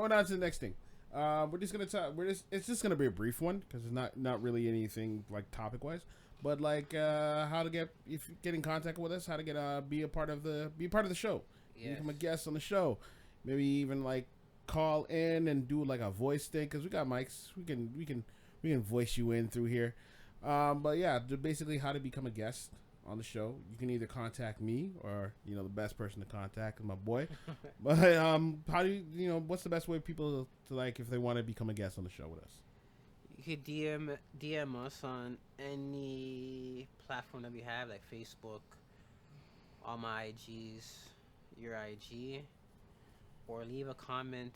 going on to the next thing. We're just gonna talk. It's just gonna be a brief one because it's not really anything like topic wise, but like how to get in contact with us, how to get be a part of the show, become a guest on the show, maybe even like call in and do like a voice thing because we got mics. We can voice you in through here. But yeah, basically how to become a guest on the show. You can either contact me or the best person to contact is my boy. But how do what's the best way people to like if they want to become a guest on the show with us? You could DM us on any platform that we have, like Facebook, all my IGs, your IG, or leave a comment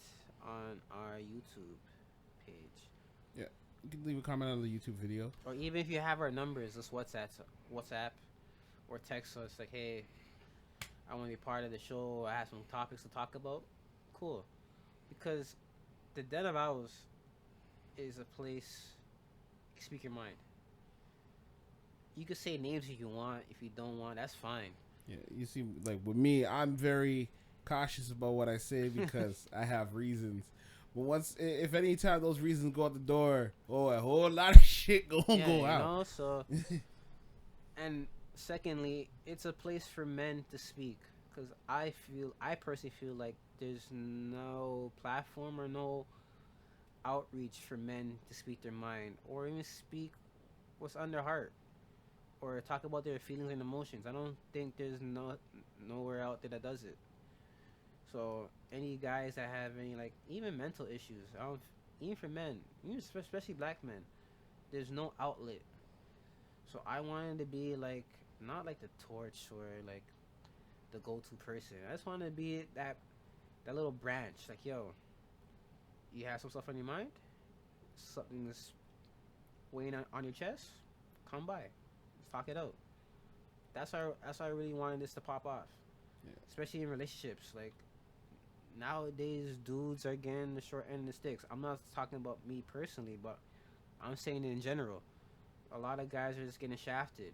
on our YouTube page. Yeah, you can leave a comment on the YouTube video, or even if you have our numbers, just WhatsApp, or text us like, hey, I want to be part of the show. I have some topics to talk about. Cool, because the Den of Owls is a place you can speak your mind. You can say names if you want. If you don't want, that's fine. Yeah, you see, like with me, I'm very cautious about what I say because I have reasons. But if any time those reasons go out the door, a whole lot of shit go out. So, and secondly, it's a place for men to speak because I personally feel like there's no platform or no outreach for men to speak their mind or even speak what's on their heart or talk about their feelings and emotions. I don't think there's nowhere out there that does it. So any guys that have any like even mental issues, even for men, even especially black men, there's no outlet. So I wanted to be like not like the torch or like the go-to person. I just wanted to be that little branch. Like, yo, you have some stuff on your mind, something that's weighing on your chest. Come by, let's talk it out. That's how I really wanted this to pop off, especially in relationships. Like nowadays, dudes are getting the short end of the sticks. I'm not talking about me personally, but I'm saying in general. A lot of guys are just getting shafted,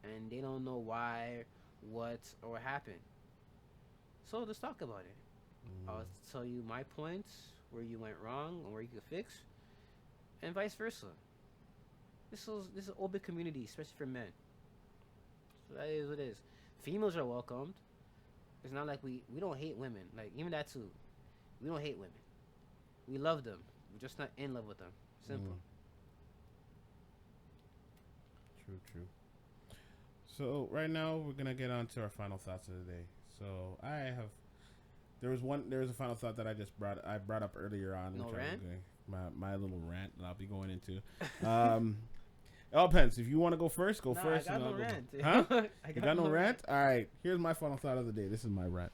and they don't know why, what, or what happened. So let's talk about it. I'll tell you my points, where you went wrong, and where you could fix, and vice versa. This is an open community, especially for men. So that is what it is. Females are welcomed. It's not like we don't hate women. Like even that too. We don't hate women. We love them. We're just not in love with them. Simple. True. So right now we're gonna get on to our final thoughts of the day. So there was a final thought that I brought up earlier on. No rant? My little rant that I'll be going into. It all depends. If you want to go first, go first. I got no rant. Huh? You got no rant? All right. Here's my final thought of the day. This is my rant.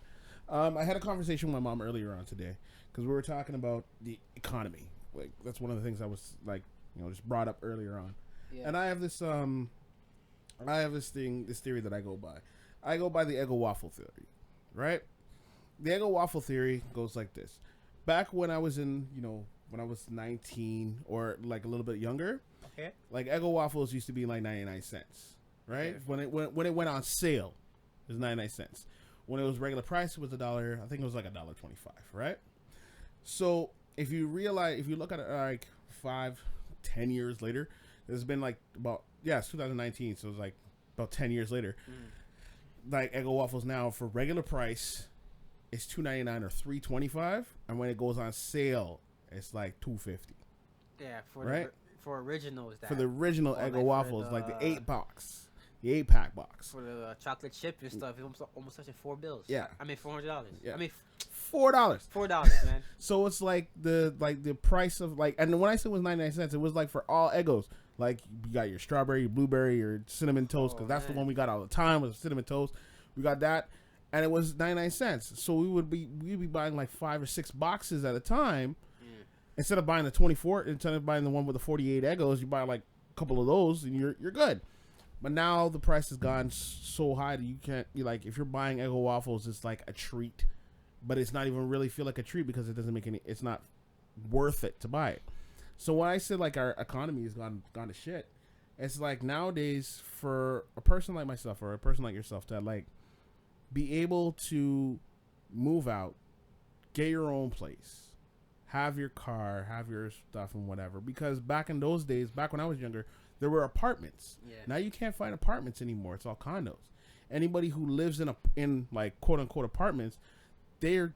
I had a conversation with my mom earlier on today because we were talking about the economy. Like that's one of the things I was like, just brought up earlier on. Yeah. And I have this theory that I go by. I go by the Eggo waffle theory, right? The Eggo waffle theory goes like this. Back when I was when I was 19 or like a little bit younger, okay, like Eggo waffles used to be like 99 cents, right? Okay. When it went on sale, it was 99 cents. When it was regular price, it was $1. I think it was like $1.25, right? So if you look at it like 5-10 years later, it's been like it's 2019, so it's like about 10 years later. Like Eggo waffles now for regular price, it's $2.99 or $3.25, and when it goes on sale, it's like $2.50. Yeah, for originals. For the original Eggo waffles, like the 8-pack box. For the chocolate chip and stuff, it's almost touching $4. Yeah, I mean $400. Yeah. I mean $4. $4, man. So it's like the price of like, and when I said it was 99 cents, it was like for all Eggos. Like you got your strawberry, your blueberry, your cinnamon toast, because that's the one we got all the time was cinnamon toast. We got that, and it was 99 cents. So we'd be buying like 5 or 6 boxes at a time. Instead of buying the 24, instead of buying the one with the 48 Eggos, you buy like a couple of those and you're good. But now the price has gone so high that you can't. If you're buying Eggo waffles, it's like a treat, but it's not even really feel like a treat because it doesn't make any. It's not worth it to buy it. So when I said like our economy has gone to shit, it's like nowadays for a person like myself or a person like yourself to like be able to move out, get your own place, have your car, have your stuff and whatever. Because back in those days, back when I was younger, there were apartments. Yeah. Now you can't find apartments anymore. It's all condos. Anybody who lives in like quote unquote apartments, they're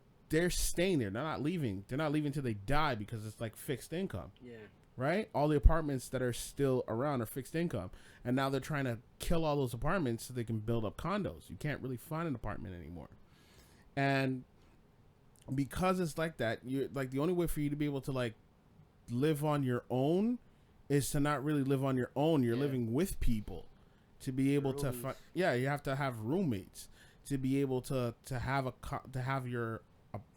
staying there. They're not leaving. They're not leaving till they die because it's like fixed income. Yeah. Right? All the apartments that are still around are fixed income. And now they're trying to kill all those apartments so they can build up condos. You can't really find an apartment anymore. And because it's like that, you like the only way for you to be able to like live on your own is to not really live on your own. You're living with people to be able to you have to have roommates to be able to have your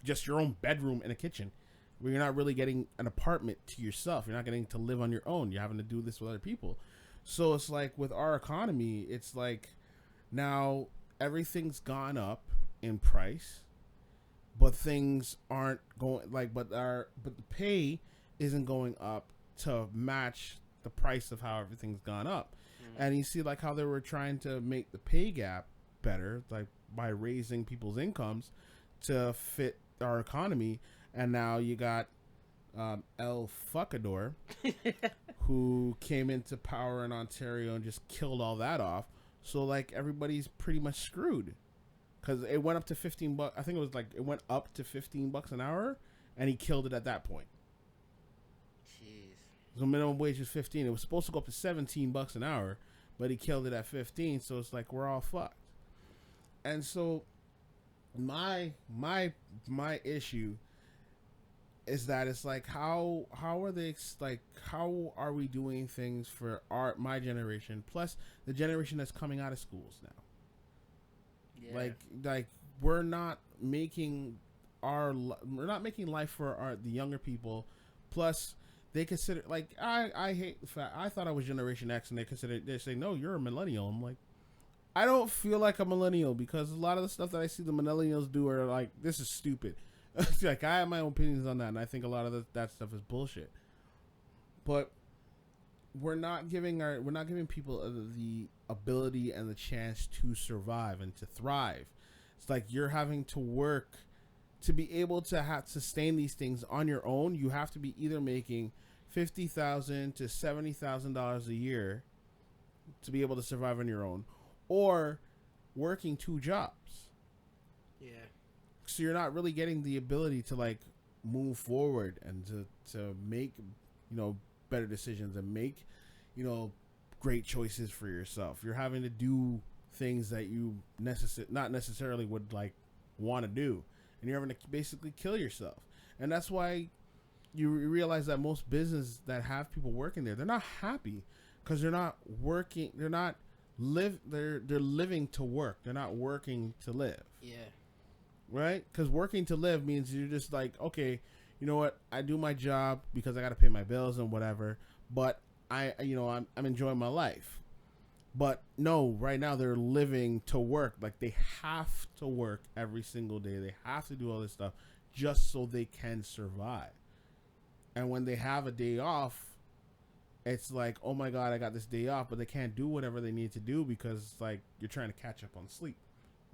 just your own bedroom and a kitchen where you're not really getting an apartment to yourself. You're not getting to live on your own. You're having to do this with other people. So it's like with our economy, it's like now everything's gone up in price, but things aren't going like, but the pay isn't going up to match the price of how everything's gone up. And you see like how they were trying to make the pay gap better, like by raising people's incomes to fit our economy. And now you got El Fuckador who came into power in Ontario and just killed all that off. So like everybody's pretty much screwed because it went up to $15. I think it was like it went up to $15 an hour, and he killed it at that point. Jeez. So minimum wage is 15. It was supposed to go up to $17 an hour, but he killed it at 15. So it's like we're all fucked. And so my issue is that it's like how are they like how are we doing things for my generation plus the generation that's coming out of schools now? Like we're not making life for the younger people. Plus they consider like I hate the fact I thought I was Generation X, and they say no, you're a millennial. I'm like, I don't feel like a millennial because a lot of the stuff that I see the millennials do are like, this is stupid. Like I have my own opinions on that, and I think a lot of that stuff is bullshit. But we're not giving people the ability and the chance to survive and to thrive. It's like you're having to work to be able to sustain these things on your own. You have to be either making $50,000 to $70,000 a year to be able to survive on your own, or working 2 jobs. Yeah. So you're not really getting the ability to like move forward and to make, better decisions and make, great choices for yourself. You're having to do things that you not necessarily would like want to do, and you're having to basically kill yourself. And that's why you realize that most businesses that have people working there, they're not happy because they're not working. They're living to work. They're not working to live. Yeah. Right? Because working to live means you're just like, okay, you know what? I do my job because I got to pay my bills and whatever. But I'm enjoying my life. But no, right now they're living to work. Like they have to work every single day. They have to do all this stuff just so they can survive. And when they have a day off, it's like, oh my God, I got this day off, but they can't do whatever they need to do because it's like you're trying to catch up on sleep.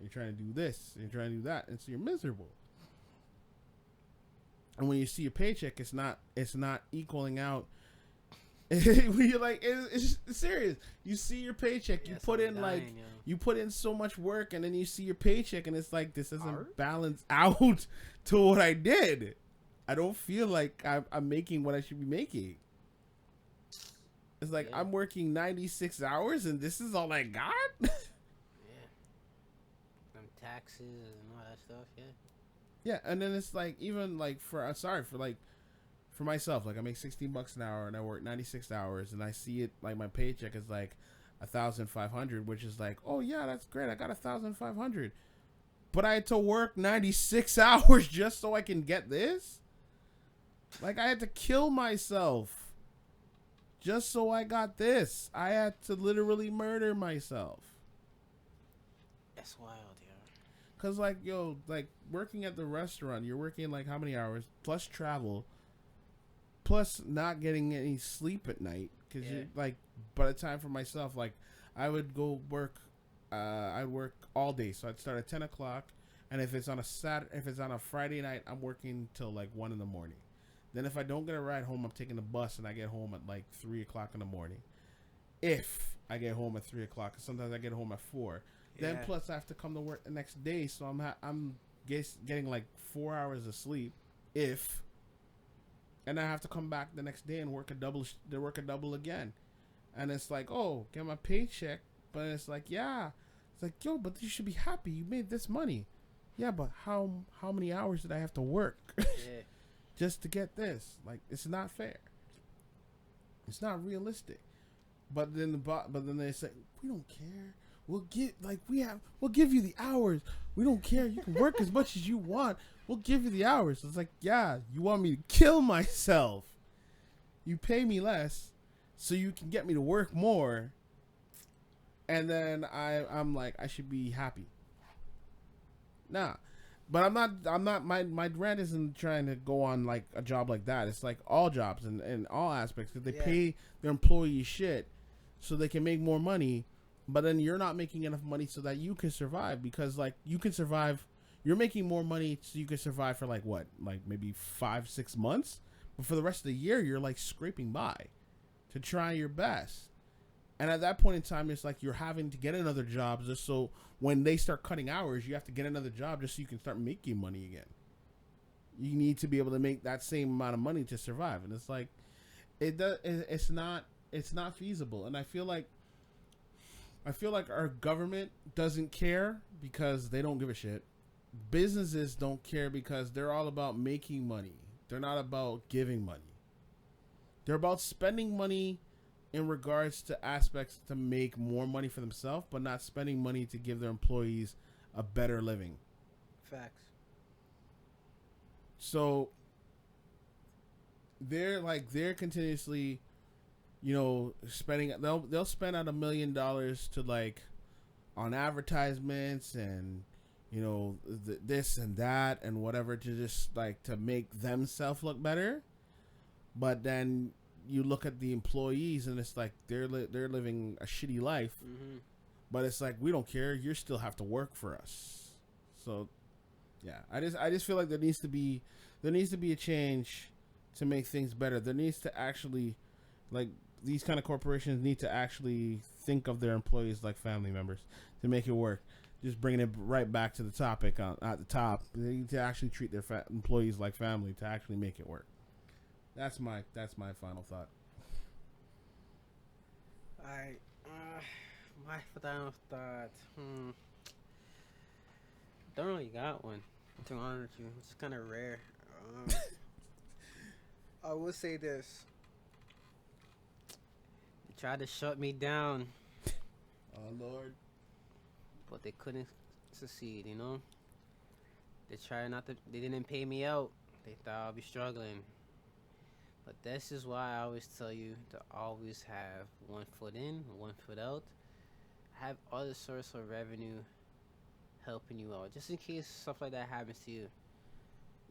You're trying to do this, and you're trying to do that, and so you're miserable. And when you see your paycheck, it's not equaling out. When you're like, it's serious. You see your paycheck, you put in you put in so much work, and then you see your paycheck, and it's like this doesn't balance out to what I did. I don't feel like I'm making what I should be making. It's like I'm working 96 hours, and this is all I got. Taxes and all that stuff, yeah, and then it's like even like for myself, like I make $16 an hour and I work 96 hours, and I see it like my paycheck is like 1,500, which is like, oh yeah, that's great, I got 1,500, but I had to work 96 hours just so I can get this. Like I had to kill myself just so I got this. I had to literally murder myself. That's wild. Cause like working at the restaurant, you're working like how many hours plus travel, plus not getting any sleep at night. Cause you're like, by the time for myself, like I would go work, I'd work all day. So I'd start at 10 o'clock, and if it's on a Friday night, I'm working till like 1 a.m. Then if I don't get a ride home, I'm taking the bus and I get home at like 3 o'clock in the morning. If I get home at 3 o'clock, sometimes I get home at 4. Yeah. Then plus I have to come to work the next day, so I'm getting like 4 hours of sleep. And I have to come back the next day and work a double again. And it's like, oh, get my paycheck, but it's like, yeah, it's like, yo, but you should be happy. You made this money. Yeah, but how many hours did I have to work just to get this? Like, it's not fair. It's not realistic. But then they say, we don't care. We'll give you the hours. We don't care. You can work as much as you want. We'll give you the hours. It's like, yeah, you want me to kill myself. You pay me less so you can get me to work more. And then I'm like, I should be happy. Nah. But I'm not my rant isn't trying to go on like a job like that. It's like all jobs and all aspects. Because they pay their employees shit so they can make more money. But then you're not making enough money so that you can survive. Because like you can survive. You're making more money so you can survive for like what? Like maybe 5-6 months? But for the rest of the year, you're like scraping by to try your best. And at that point in time, it's like you're having to get another job just so when they start cutting hours, you have to get another job just so you can start making money again. You need to be able to make that same amount of money to survive. And it's like, it's not feasible. And I feel like our government doesn't care because they don't give a shit. Businesses don't care because they're all about making money. They're not about giving money. They're about spending money in regards to aspects to make more money for themselves, but not spending money to give their employees a better living. Facts. So they're continuously, spending. They'll spend out $1 million to like on advertisements and this and that and whatever to just like to make themselves look better, but then you look at the employees and it's like they're living a shitty life. Mm-hmm. But it's like, we don't care. You still have to work for us. So yeah, I just feel like there needs to be a change to make things better. There needs to actually, like, these kind of corporations need to actually think of their employees like family members to make it work. Just bringing it right back to the topic at the top. They need to actually treat their employees like family to actually make it work. That's my final thought. Alright, my final thought. Don't really got one. To be honest with you, it's kind of rare. I will say this: they tried to shut me down. Oh Lord! But they couldn't succeed. They tried not to. They didn't pay me out. They thought I'd be struggling. But this is why I always tell you to always have one foot in, one foot out. Have other source of revenue helping you out. Just in case stuff like that happens to you.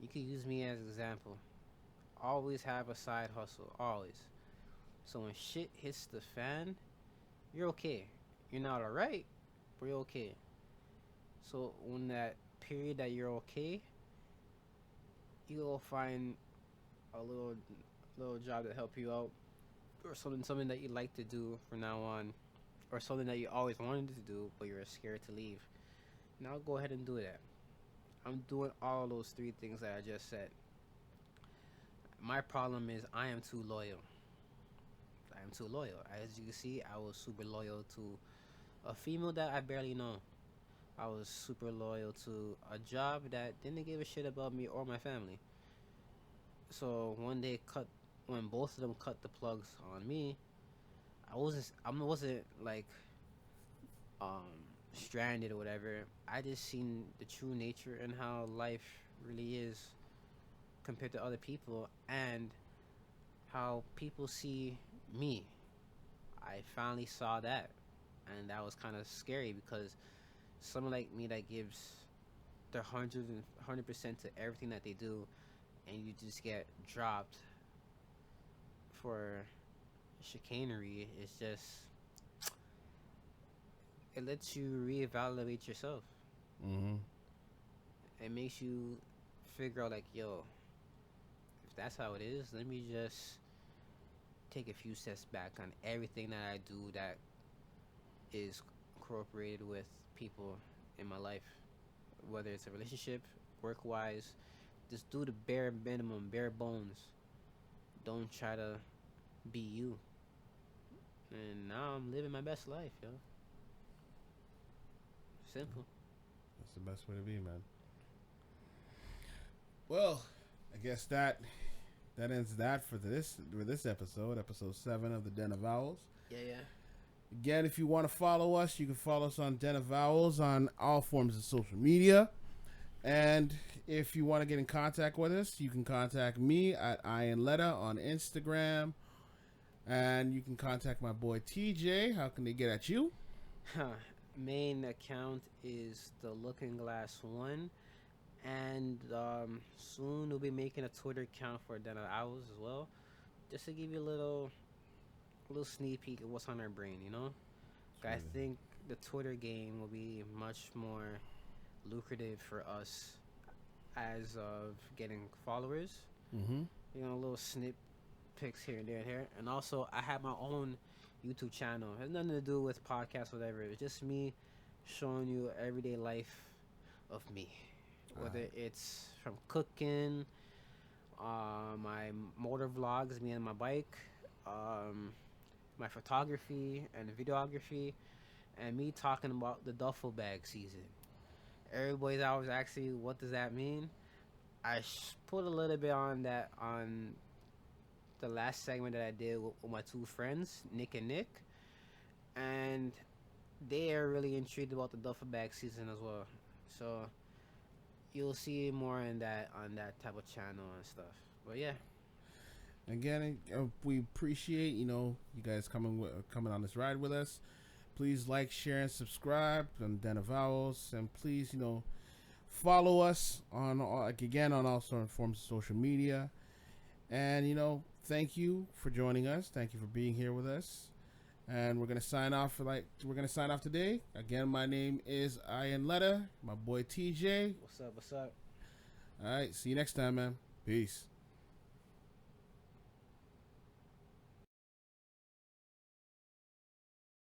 You can use me as an example. Always have a side hustle. Always. So when shit hits the fan, you're okay. You're not alright, but you're okay. So when that period that you're okay, you'll find a little job to help you out, or something that you like to do from now on, or something that you always wanted to do but you're scared to leave. Now go ahead and do that. I'm doing all those 3 things that I just said. My problem is I am too loyal. As you can see, I was super loyal to a female that I barely know. I was super loyal to a job that didn't give a shit about me or my family. So when both of them cut the plugs on me, I wasn't like stranded or whatever. I just seen the true nature and how life really is compared to other people and how people see me. I finally saw that, and that was kind of scary because someone like me that gives their 100% to everything that they do, and you just get dropped for chicanery, it's just, it lets you reevaluate yourself. Mm-hmm. It makes you figure out like, yo, if that's how it is, let me just take a few steps back on everything that I do that is incorporated with people in my life, whether it's a relationship, work wise. Just do the bare minimum, bare bones. Don't try to be you. And now I'm living my best life, yo. Simple. That's the best way to be, man. Well, I guess that ends that for this episode 7 of the Den of Owls. Yeah, yeah. Again, if you want to follow us, you can follow us on Den of Owls on all forms of social media. And if you want to get in contact with us, you can contact me at IanLetta on Instagram. And you can contact my boy TJ. How can they get at you? Main account is the Looking Glass 1. And soon we'll be making a Twitter account for Den of Owls as well. Just to give you a little sneak peek of what's on our brain, you know? Sure. I think the Twitter game will be much more lucrative for us as of getting followers. Mm-hmm. You know, little snip pics here and there and here. And also, I have my own YouTube channel. It has nothing to do with podcasts or whatever. It's just me showing you everyday life of me. Whether it's from cooking, my motor vlogs, me and my bike, my photography and videography, and me talking about the duffel bag season. Everybody's always asking, what does that mean? I put a little bit on that on the last segment that I did with my two friends, Nick and Nick, and they are really intrigued about the duffel bag season as well. So you'll see more in that on that type of channel and stuff. But yeah. Again, we appreciate you guys coming on this ride with us. Please like, share, and subscribe on Den of Owls, and please follow us on all sort of forms of social media. And thank you for joining us. Thank you for being here with us. And we're gonna sign off today. Again, my name is IanLetta. My boy TJ. What's up? All right, see you next time, man. Peace.